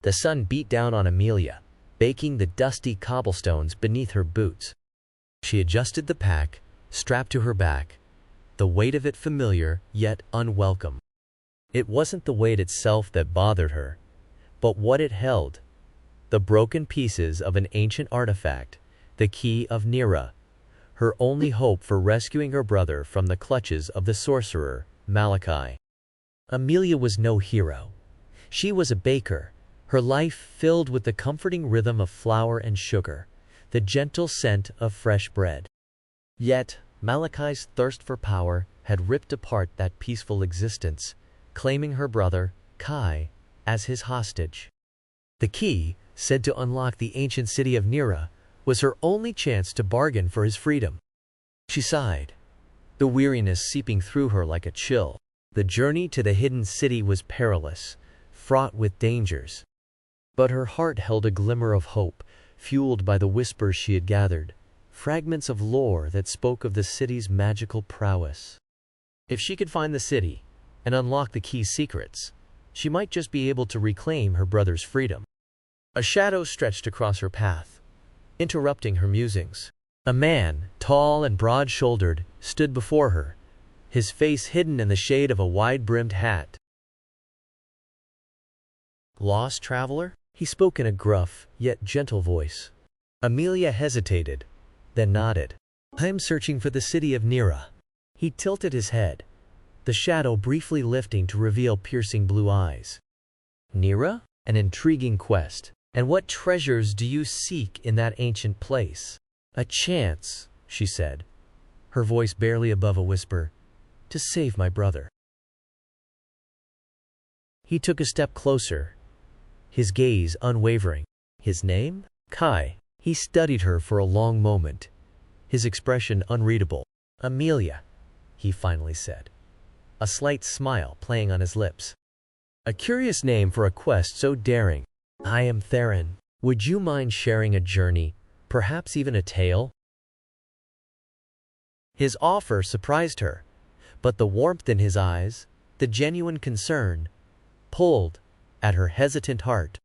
The sun beat down on Amelia, baking the dusty cobblestones beneath her boots. She adjusted the pack, strapped to her back, the weight of it familiar yet unwelcome. It wasn't the weight itself that bothered her, but what it held. The broken pieces of an ancient artifact, the Key of Nira, her only hope for rescuing her brother from the clutches of the sorcerer, Malachi. Amelia was no hero. She was a baker, her life filled with the comforting rhythm of flour and sugar, the gentle scent of fresh bread. Yet, Malachi's thirst for power had ripped apart that peaceful existence, claiming her brother, Kai, as his hostage. The key, said to unlock the ancient city of Nira, was her only chance to bargain for his freedom. She sighed, the weariness seeping through her like a chill. The journey to the hidden city was perilous, fraught with dangers. But her heart held a glimmer of hope, fueled by the whispers she had gathered, fragments of lore that spoke of the city's magical prowess. If she could find the city and unlock the key's secrets, she might just be able to reclaim her brother's freedom. A shadow stretched across her path, interrupting her musings. A man, tall and broad-shouldered, stood before her, his face hidden in the shade of a wide-brimmed hat. "Lost traveler?" he spoke in a gruff, yet gentle voice. Amelia hesitated, then nodded. "I am searching for the city of Nira." He tilted his head, the shadow briefly lifting to reveal piercing blue eyes. "Nira? An intriguing quest. And what treasures do you seek in that ancient place?" "A chance," she said, her voice barely above a whisper, "to save my brother." He took a step closer, his gaze unwavering. "His name?" "Kai." He studied her for a long moment, his expression unreadable. "Amelia," he finally said, a slight smile playing on his lips. A curious name for a quest so daring. "I am Theron. Would you mind sharing a journey, perhaps even a tale?" His offer surprised her, but the warmth in his eyes, the genuine concern, pulled at her hesitant heart.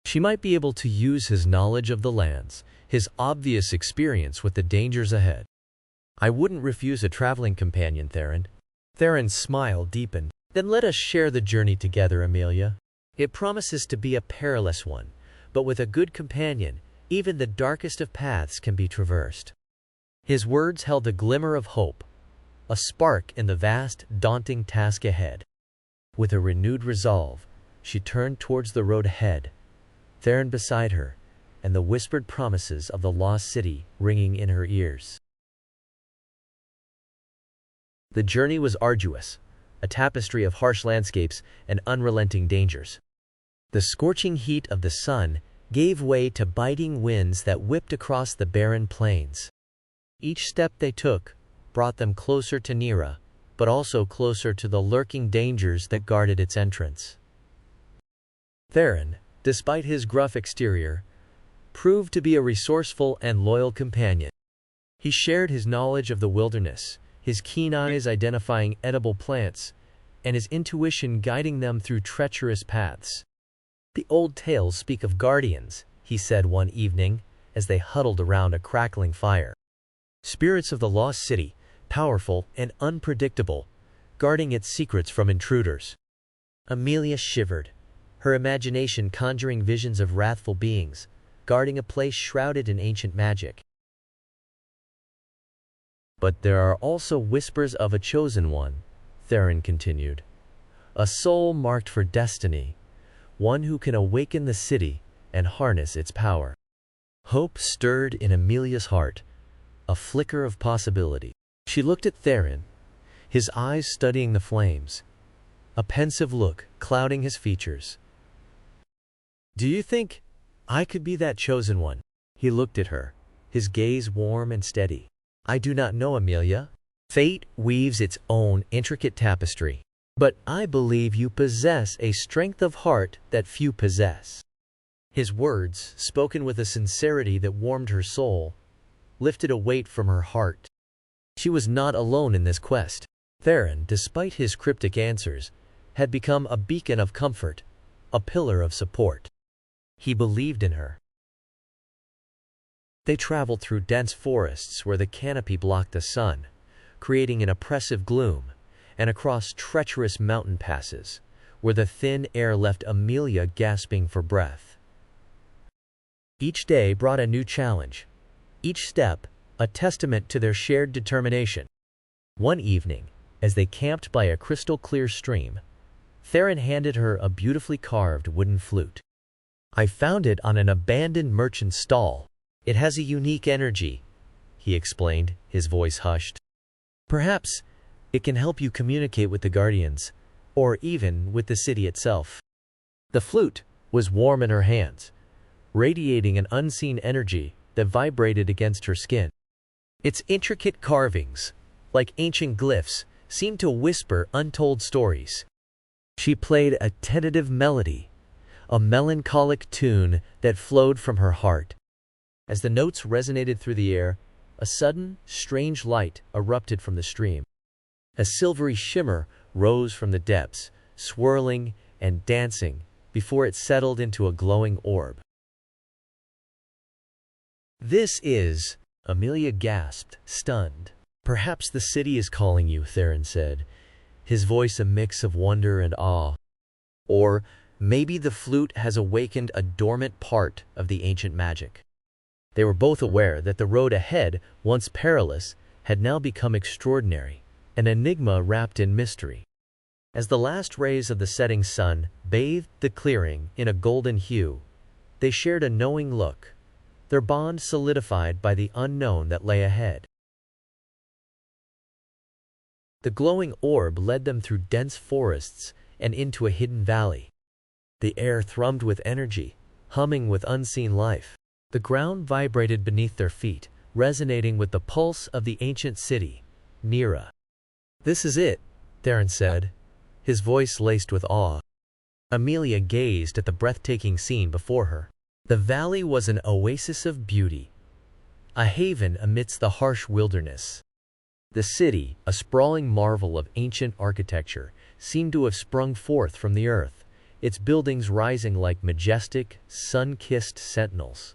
She might be able to use his knowledge of the lands, his obvious experience with the dangers ahead. "I wouldn't refuse a traveling companion, Theron." Theron's smile deepened. "Then let us share the journey together, Amelia. It promises to be a perilous one, but with a good companion, even the darkest of paths can be traversed." His words held a glimmer of hope, a spark in the vast, daunting task ahead. With a renewed resolve, she turned towards the road ahead, Theron beside her, and the whispered promises of the lost city ringing in her ears. The journey was arduous, a tapestry of harsh landscapes and unrelenting dangers. The scorching heat of the sun gave way to biting winds that whipped across the barren plains. Each step they took brought them closer to Nira, but also closer to the lurking dangers that guarded its entrance. Theron, despite his gruff exterior, proved to be a resourceful and loyal companion. He shared his knowledge of the wilderness, his keen eyes identifying edible plants, and his intuition guiding them through treacherous paths. "The old tales speak of guardians," he said one evening as they huddled around a crackling fire. "Spirits of the lost city, powerful and unpredictable, guarding its secrets from intruders." Amelia shivered, her imagination conjuring visions of wrathful beings, guarding a place shrouded in ancient magic. "But there are also whispers of a chosen one," Theron continued. "A soul marked for destiny, one who can awaken the city and harness its power." Hope stirred in Amelia's heart, a flicker of possibility. She looked at Theron, his eyes studying the flames, a pensive look clouding his features. "Do you think I could be that chosen one?" He looked at her, his gaze warm and steady. "I do not know, Amelia. Fate weaves its own intricate tapestry. But I believe you possess a strength of heart that few possess." His words, spoken with a sincerity that warmed her soul, lifted a weight from her heart. She was not alone in this quest. Theron, despite his cryptic answers, had become a beacon of comfort, a pillar of support. He believed in her. They traveled through dense forests where the canopy blocked the sun, creating an oppressive gloom, and across treacherous mountain passes, where the thin air left Amelia gasping for breath. Each day brought a new challenge, each step a testament to their shared determination. One evening, as they camped by a crystal-clear stream, Theron handed her a beautifully carved wooden flute. "I found it on an abandoned merchant's stall. It has a unique energy," he explained, his voice hushed. "Perhaps it can help you communicate with the guardians, or even with the city itself." The flute was warm in her hands, radiating an unseen energy that vibrated against her skin. Its intricate carvings, like ancient glyphs, seemed to whisper untold stories. She played a tentative melody, a melancholic tune that flowed from her heart. As the notes resonated through the air, a sudden, strange light erupted from the stream. A silvery shimmer rose from the depths, swirling and dancing before it settled into a glowing orb. "This is—" Amelia gasped, stunned. "Perhaps the city is calling you," Theron said, his voice a mix of wonder and awe. "Or maybe the flute has awakened a dormant part of the ancient magic." They were both aware that the road ahead, once perilous, had now become extraordinary, an enigma wrapped in mystery. As the last rays of the setting sun bathed the clearing in a golden hue, they shared a knowing look, their bond solidified by the unknown that lay ahead. The glowing orb led them through dense forests and into a hidden valley. The air thrummed with energy, humming with unseen life. The ground vibrated beneath their feet, resonating with the pulse of the ancient city, Nira. "This is it," Theron said, his voice laced with awe. Amelia gazed at the breathtaking scene before her. The valley was an oasis of beauty, a haven amidst the harsh wilderness. The city, a sprawling marvel of ancient architecture, seemed to have sprung forth from the earth, its buildings rising like majestic, sun-kissed sentinels.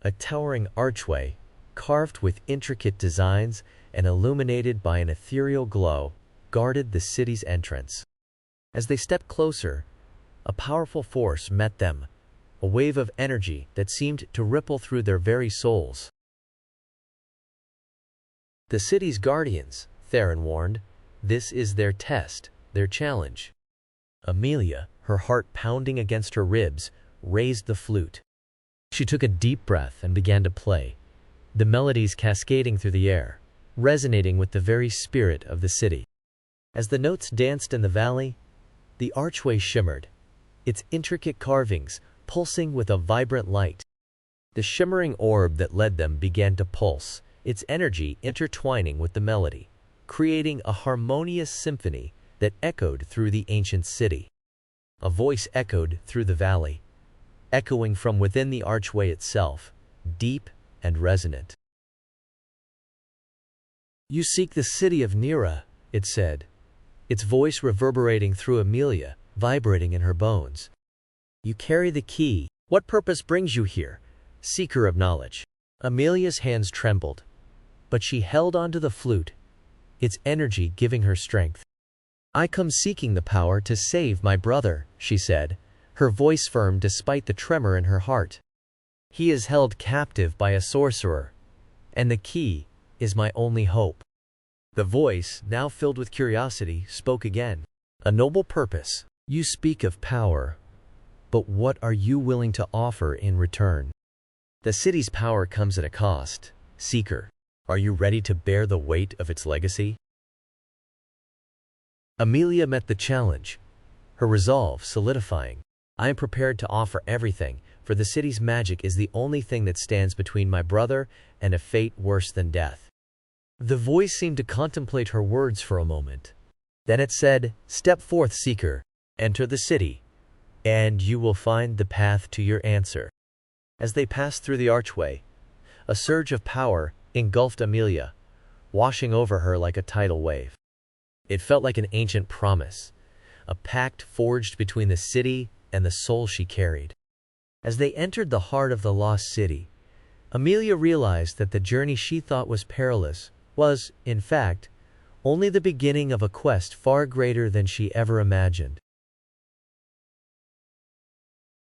A towering archway, carved with intricate designs and illuminated by an ethereal glow, guarded the city's entrance. As they stepped closer, a powerful force met them, a wave of energy that seemed to ripple through their very souls. "The city's guardians," Theron warned. "This is their test, their challenge." Amelia, her heart pounding against her ribs, raised the flute. She took a deep breath and began to play, the melodies cascading through the air, resonating with the very spirit of the city. As the notes danced in the valley, the archway shimmered, its intricate carvings pulsing with a vibrant light. The shimmering orb that led them began to pulse, its energy intertwining with the melody, creating a harmonious symphony that echoed through the ancient city. A voice echoed through the valley, echoing from within the archway itself, deep and resonant. "You seek the city of Nira," it said, its voice reverberating through Amelia, vibrating in her bones. "You carry the key. What purpose brings you here, seeker of knowledge?" Amelia's hands trembled, but she held onto the flute, its energy giving her strength. "I come seeking the power to save my brother," she said, her voice firm despite the tremor in her heart. "He is held captive by a sorcerer, and the key is my only hope." The voice, now filled with curiosity, spoke again. "A noble purpose. You speak of power, but what are you willing to offer in return?" "The city's power comes at a cost, seeker. Are you ready to bear the weight of its legacy?" Amelia met the challenge, her resolve solidifying. "I am prepared to offer everything, for the city's magic is the only thing that stands between my brother and a fate worse than death." The voice seemed to contemplate her words for a moment. Then it said, "Step forth, seeker. Enter the city, and you will find the path to your answer." As they passed through the archway, a surge of power engulfed Amelia, washing over her like a tidal wave. It felt like an ancient promise, a pact forged between the city and the soul she carried. As they entered the heart of the lost city, Amelia realized that the journey she thought was perilous was, in fact, only the beginning of a quest far greater than she ever imagined.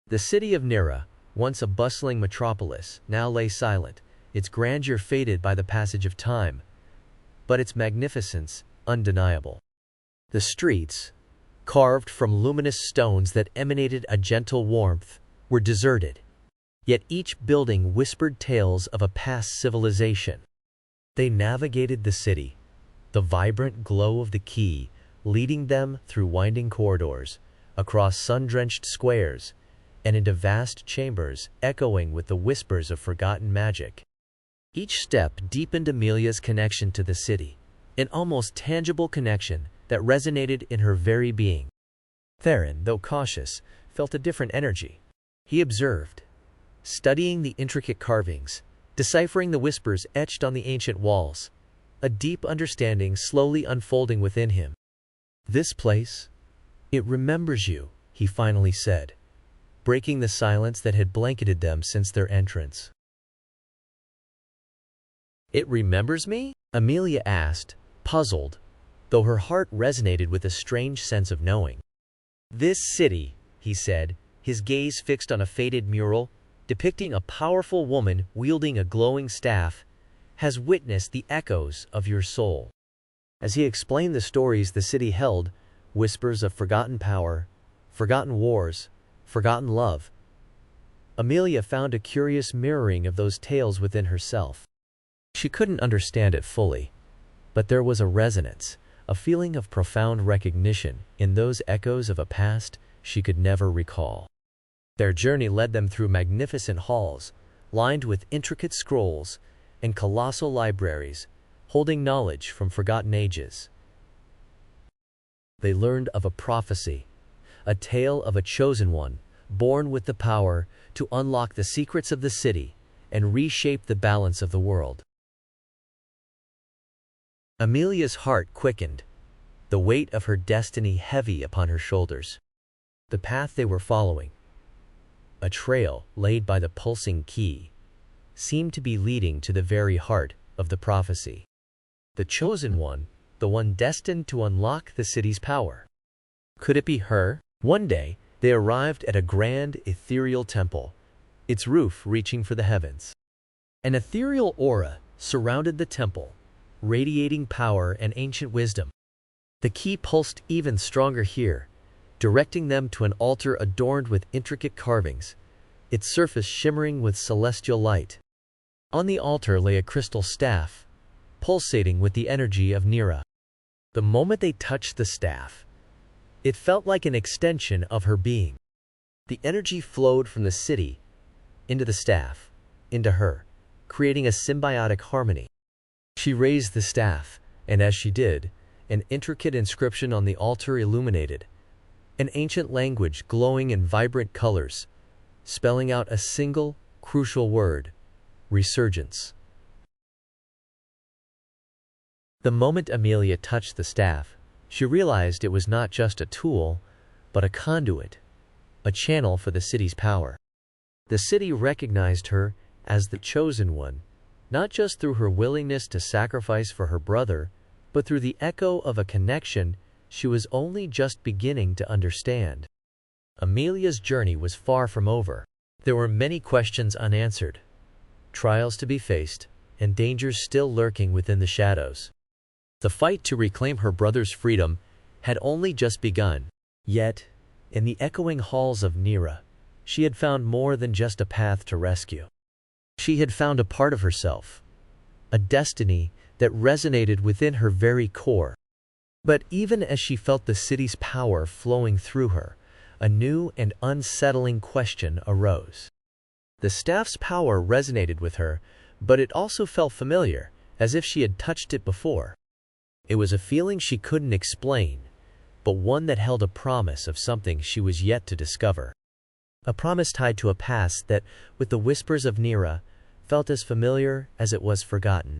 The city of Nira, once a bustling metropolis, now lay silent, its grandeur faded by the passage of time, but its magnificence undeniable. The streets, carved from luminous stones that emanated a gentle warmth, were deserted, yet each building whispered tales of a past civilization. They navigated the city, the vibrant glow of the key leading them through winding corridors, across sun-drenched squares, and into vast chambers echoing with the whispers of forgotten magic. Each step deepened Amelia's connection to the city, an almost tangible connection that resonated in her very being. Theron, though cautious, felt a different energy. He observed, studying the intricate carvings, deciphering the whispers etched on the ancient walls, a deep understanding slowly unfolding within him. "This place, it remembers you," he finally said, breaking the silence that had blanketed them since their entrance. "It remembers me?" Amelia asked, puzzled, though her heart resonated with a strange sense of knowing. "This city," he said, his gaze fixed on a faded mural depicting a powerful woman wielding a glowing staff, "has witnessed the echoes of your soul." As he explained the stories the city held, whispers of forgotten power, forgotten wars, forgotten love, Amelia found a curious mirroring of those tales within herself. She couldn't understand it fully, but there was a resonance, a feeling of profound recognition in those echoes of a past she could never recall. Their journey led them through magnificent halls, lined with intricate scrolls, and colossal libraries, holding knowledge from forgotten ages. They learned of a prophecy, a tale of a chosen one, born with the power to unlock the secrets of the city and reshape the balance of the world. Amelia's heart quickened, the weight of her destiny heavy upon her shoulders. The path they were following, a trail laid by the pulsing key, seemed to be leading to the very heart of the prophecy. The chosen one, the one destined to unlock the city's power. Could it be her? One day, they arrived at a grand, ethereal temple, its roof reaching for the heavens. An ethereal aura surrounded the temple, radiating power and ancient wisdom. The key pulsed even stronger here, directing them to an altar adorned with intricate carvings, its surface shimmering with celestial light. On the altar lay a crystal staff, pulsating with the energy of Nira. The moment they touched the staff, it felt like an extension of her being. The energy flowed from the city into the staff, into her, creating a symbiotic harmony. She raised the staff, and as she did, an intricate inscription on the altar illuminated, an ancient language glowing in vibrant colors, spelling out a single, crucial word: resurgence. The moment Amelia touched the staff, she realized it was not just a tool, but a conduit, a channel for the city's power. The city recognized her as the chosen one, not just through her willingness to sacrifice for her brother, but through the echo of a connection she was only just beginning to understand. Amelia's journey was far from over. There were many questions unanswered, trials to be faced, and dangers still lurking within the shadows. The fight to reclaim her brother's freedom had only just begun. Yet, in the echoing halls of Nira, she had found more than just a path to rescue. She had found a part of herself, a destiny that resonated within her very core. But even as she felt the city's power flowing through her, a new and unsettling question arose. The staff's power resonated with her, but it also felt familiar, as if she had touched it before. It was a feeling she couldn't explain, but one that held a promise of something she was yet to discover. A promise tied to a past that, with the whispers of Nira, felt as familiar as it was forgotten.